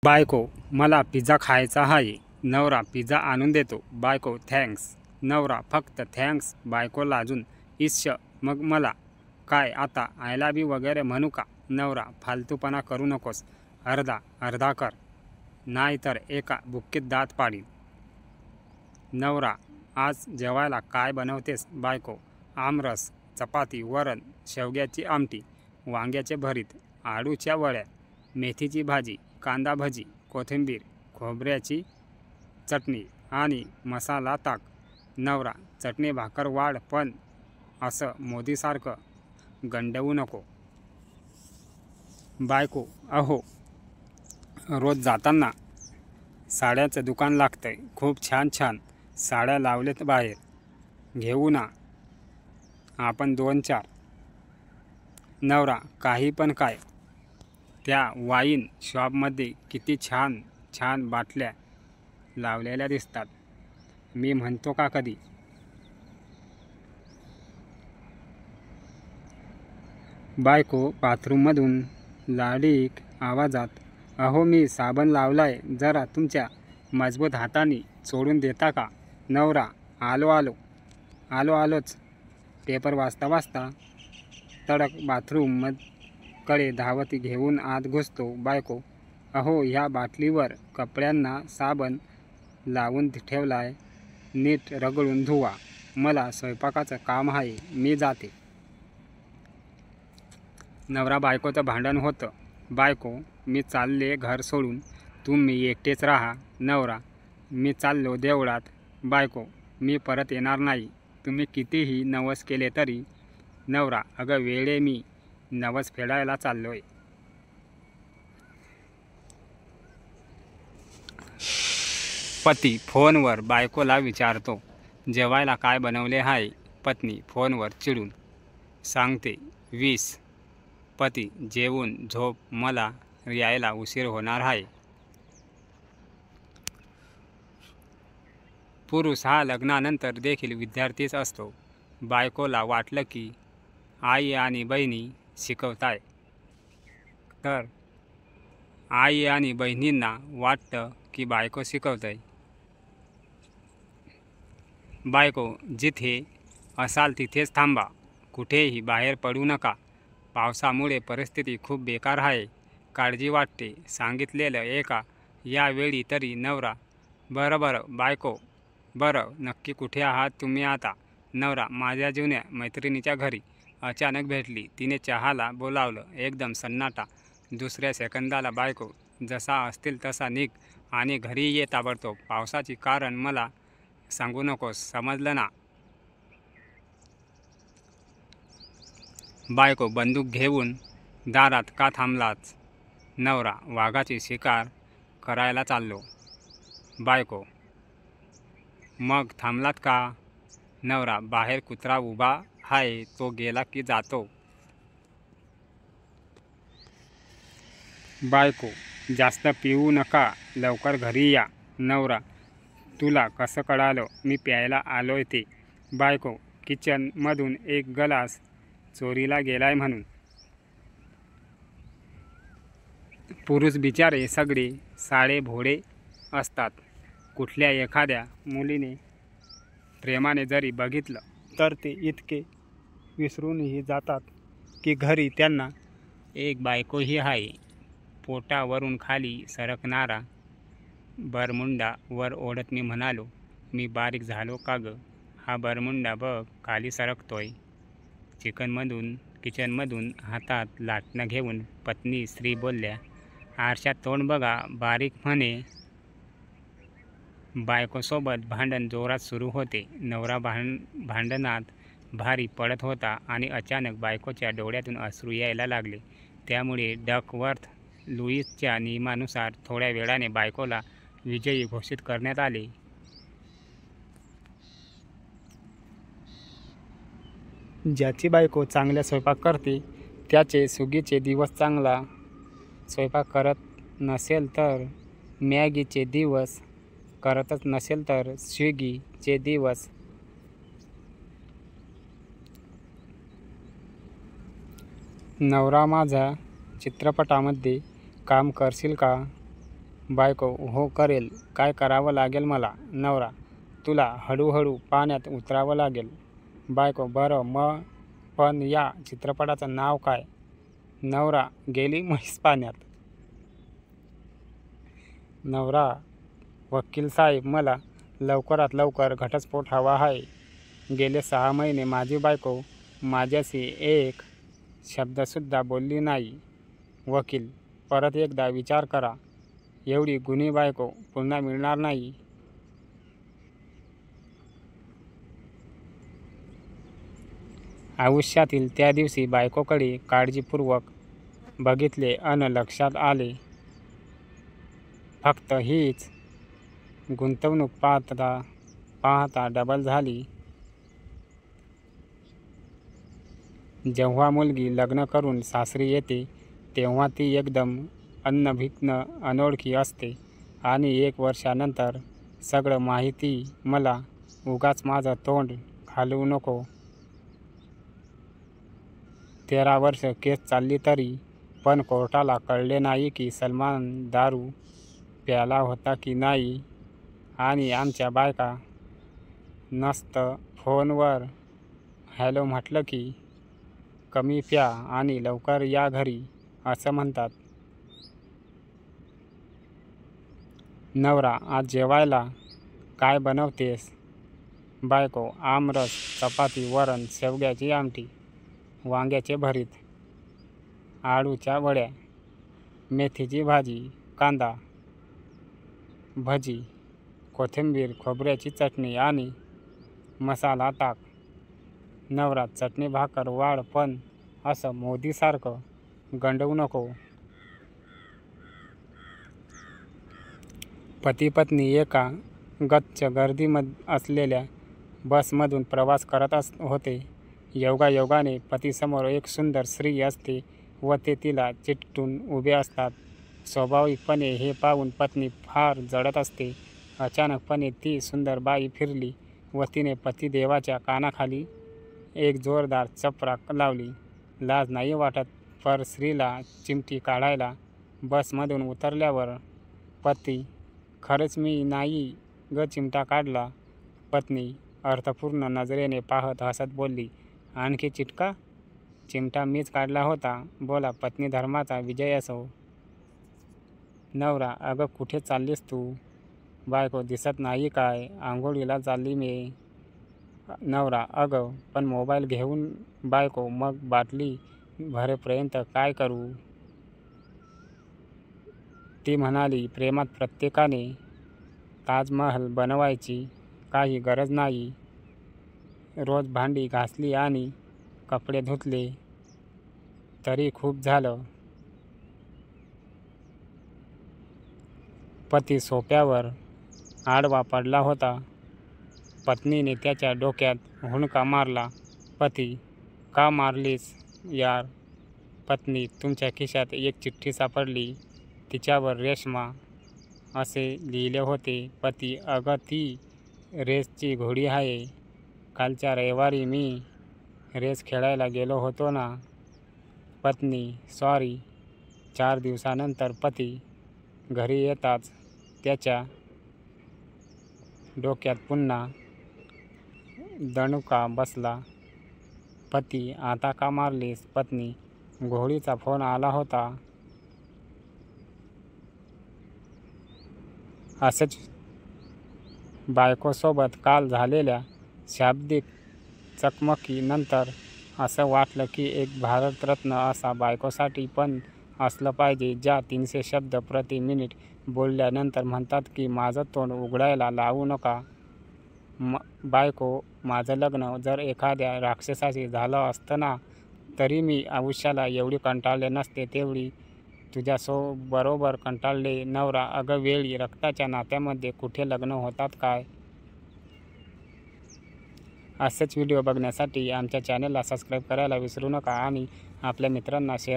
बायको, मला पिझ्झा खायचा आहे. नवरा, पिझ्झा आणून देतो. बायको, थँक्स. नवरा, फक्त थँक्स. बायको लाजून, इश्श, मग मला काय आता आय लव्ह यू वगैरे म्हणू का? नवरा, फालतूपणा करू नकोस. अर्धा अर्धा कर, नाहीतर एका बुक्कीत दात पाडीन. नवरा, आज जेवायला काय बनवतेस? बायको, आमरस, चपाती, वरण, शेवग्याची आमटी, वांग्याचे भरीत, आळूच्या वड्या, मेथीची भाजी, कांदा भजी, कोथिंबीर, खोबऱ्याची चटणी आणि मसाला ताक. नवरा, चटणी भाकर वाढ, पण असं मोदीसारखं गंडवू नको. बायको, अहो, रोज जाताना साड्याचं दुकान लागतंय. खूप छान छान साड्या लावलेत बाहेर. घेऊ ना आपण 2-4? नवरा, काही पण काय? त्या वाईन शॉपमध्ये किती छान छान बाटल्या लावलेल्या दिसतात. मी म्हणतो का कधी? बायको बाथरूममधून लाडीक आवाजात, अहो मी साबण लावलाय, जरा तुमच्या मजबूत हाताने चोळून देता का? नवरा, आलोच. पेपर वाचता वाचता तडक बाथरूमकडे धावत घेऊन आत घुसतो. बायको, अहो ह्या बाटलीवर कपड्यांना साबण लावून ठेवलाय, नीट रगडून धुवा. मला स्वयंपाकाचं काम आहे, मी जाते. नवरा बायकोचं भांडण होतं. बायको, मी चालले घर सोडून, तुम्ही एकटेच राहा. नवरा, मी चाललो देवळात. बायको, मी परत येणार नाही, तुम्ही कितीही नवस केले तरी. नवरा, अगं वेडे, मी नवस फेडायला चाललोय. पती फोनवर बायकोला विचारतो, जेवायला काय बनवले आहे? पत्नी फोनवर चिडून सांगते, 20. पती, जेवून झोप, मला यायला उशीर होणार आहे. पुरुष हा लग्नानंतर देखील विद्यार्थीच असतो. बायकोला वाटलं की आई आणि बहिणी शिकवताय, तर आई आणि बहिणींना वाटतं की बायको शिकवतंय. बायको, जिथे असाल तिथेच थांबा, कुठेही बाहेर पडू नका. पावसामुळे परिस्थिती खूप बेकार आहे, काळजी वाटते. सांगितलेलं एका यावेळी तरी. नवरा, बरं बायको, बरं नक्की कुठे आहात तुम्ही आता? नवरा, माझ्या जुन्या मैत्रिणीच्या घरी अचानक भेटली, तिने चहाला बोलावलं. एकदम सन्नाटा. दुसऱ्या सेकंदाला बायको, जसा असतील तसा निघ आणि घरी ये ताबडतोब. पावसाची कारण मला सांगू नकोस, समजलं ना? बायको, बंदूक घेऊन दारात का थांबलाच? नवरा, वाघाची शिकार करायला चाललो. बायको, मग थांबलात का? नवरा, बाहेर कुत्रा उभा आहे, तो गेला की जातो. बायको, जास्त पिऊ नका, लवकर घरी या. नवरा, तुला कसं कळालं मी प्यायला आलोय ते? बायको, किचनमधून एक ग्लास चोरीला गेलाय म्हणून. पुरुष बिचारे सगळे साळे भोळे असतात. कुठल्या एखाद्या मुलीने प्रेमाने जरी बघितलं तर ते इतके विसरूनही जातात की घरी त्यांना एक बायकोही आहे. पोटावरून खाली सरकणारा बरमुंडा वर ओढत मी म्हणालो, मी बारीक झालो का ग? हा बरमुंडा बघ खाली सरकतोय. किचनमधून हातात लाटणं घेऊन पत्नी स्त्री बोलल्या, आरशात तोंड बघा, बारीक म्हणे. बायकोसोबत भांडण जोरात सुरू होते. नवरा भांडणात भारी पडत होता आणि अचानक बायकोच्या डोळ्यातून अश्रू यायला लागले. त्यामुळे डकवर्थ लुईसच्या नियमानुसार थोड्या वेळाने बायकोला विजयी घोषित करण्यात आले. ज्याची बायको चांगला स्वयंपाक करते त्याचे सुगीचे दिवस, चांगला स्वयंपाक करत नसेल तर मॅगीचे दिवस, करतच नसेल तर स्विगीचे दिवस. नवरा माझा चित्रपटामध्ये काम करशील का? बायको: हो करेल. काय करावं लागेल मला? नवरा: तुला हळूहळू पाण्यात उतरावं लागेल. बायको: बरं, मग पण या चित्रपटाचं नाव काय? नवरा: गेली म्हैस पाण्यात. नवरा: वकील साहेब, मला लवकरात लवकर घटस्फोट हवा आहे. गेले 6 महिने माझी बायको माझ्याशी एक शब्दसुद्धा बोलली नाही. वकील: परत एकदा विचार करा. एवढी गुणी बायको पुन्हा मिळणार नाही. आयुष्यातील त्या दिवशी बायकोकडे काळजीपूर्वक बघितले अन लक्षात आले, फक्त हीच गुंतवणूक पाहता पाहता डबल झाली. जेव्हा मुलगी लग्न करून सासरी येते तेव्हा ती एकदम अनभिज्ञ अनोळखी असते आणि 1 वर्षानंतर सगळं माहिती. मला उगाच माझं तोंड घालवू नको. 13 वर्ष केस चालली तरी पण कोर्टाला कळले नाही की सलमान दारू प्याला होता की नाही. आणि आमच्या बायका नुसतं फोनवर हॅलो म्हटलं की कमी प्या आणि लवकर या घरी असं म्हणतात. नवरा: आज जेवायला काय बनवतेस? बायको: आमरस, चपाती, वरण, शेवग्याची आमटी, वांग्याचे भरीत, आळूच्या वड्या, मेथीची भाजी, कांदा भजी, कोथिंबीर, खोबऱ्याची चटणी आणि मसाला टाक. नवरा: चटणी भाकर वाढ, पण असं मोदीसारखं गंडवू नको. पती पत्नी एका गच्च गर्दी असलेल्या बसमधून प्रवास करत होते. योगायोगाने पतीसमोर एक सुंदर स्त्री असते व ते तिला चिकटून उभे असतात. स्वाभाविकपणे हे पाहून पत्नी फार जळत असते. अचानकपणे ती सुंदर बाई फिरली व तिने पतिदेवाच्या कानाखाली एक जोरदार चपराक लावली. लाज नाही वाटत पर स्त्रीला चिमटी काढायला? बसमधून उतरल्यावर पती: खरंच मी नाही ग चिमटा काढला. पत्नी अर्थपूर्ण नजरेने पाहत हसत बोलली: आणखी चिटका? चिमटा मीच काढला होता. बोला, पत्नी धर्माचा विजय असो. नवरा: अगं कुठे चाललीस तू? बायको: दिसत नाही काय? आंघोळीला चालली मी. नवरा: अगं पण मोबाईल घेऊन. बायको: मग बाटली भरेपर्यंत काय करू? ती म्हणाली: प्रेमात प्रत्येकाने ताजमहल बनवायची काही गरज नाही. रोज भांडी घासली आणि कपडे धुतले तरी खूप झालं. पती सोफ्यावर आडवा पडला होता. पत्नीने त्याच्या डोक्यात हुंडका मारला. पती: का मारलीस यार? पत्नी: तुमच्या खिशात एक चिठ्ठी सापडली. तिच्यावर रेश्मा असे लिहिले होते. पती: अगं ती रेसची घोडी आहे. कालच्या रविवारी मी रेस खेळायला गेलो होतो ना. पत्नी: सॉरी. 4 दिवसानंतर पती घरी येताच त्याच्या डोक्यात पुन्हा दणका बसला. पती: आता का मारलीस? पत्नी: घोडीचा फोन आला होता. असेच बायकोसोबत काल झालेल्या शाब्दिक चकमकीनंतर असं वाटलं की एक भारतरत्न असा बायकोसाठी पण असलं पाहिजे, ज्या 300 शब्द प्रति मिनिट बोलल्यानंतर म्हणतात की माझं तोंड उघडायला लावू नका. बायको: माझं लग्न जर एखाद्या राक्षसाशी झालं असतं ना, तरी मी आयुष्याला एवढी कंटाळले नसते तेवढी तुझ्याबरोबर कंटाळले. नवरा: अगं वेळी रक्ताच्या नात्यामध्ये कुठे लग्न होतात काय? असेच व्हिडिओ बघण्यासाठी आमच्या चॅनलला सबस्क्राईब करायला विसरू नका आणि आपल्या मित्रांना शेअर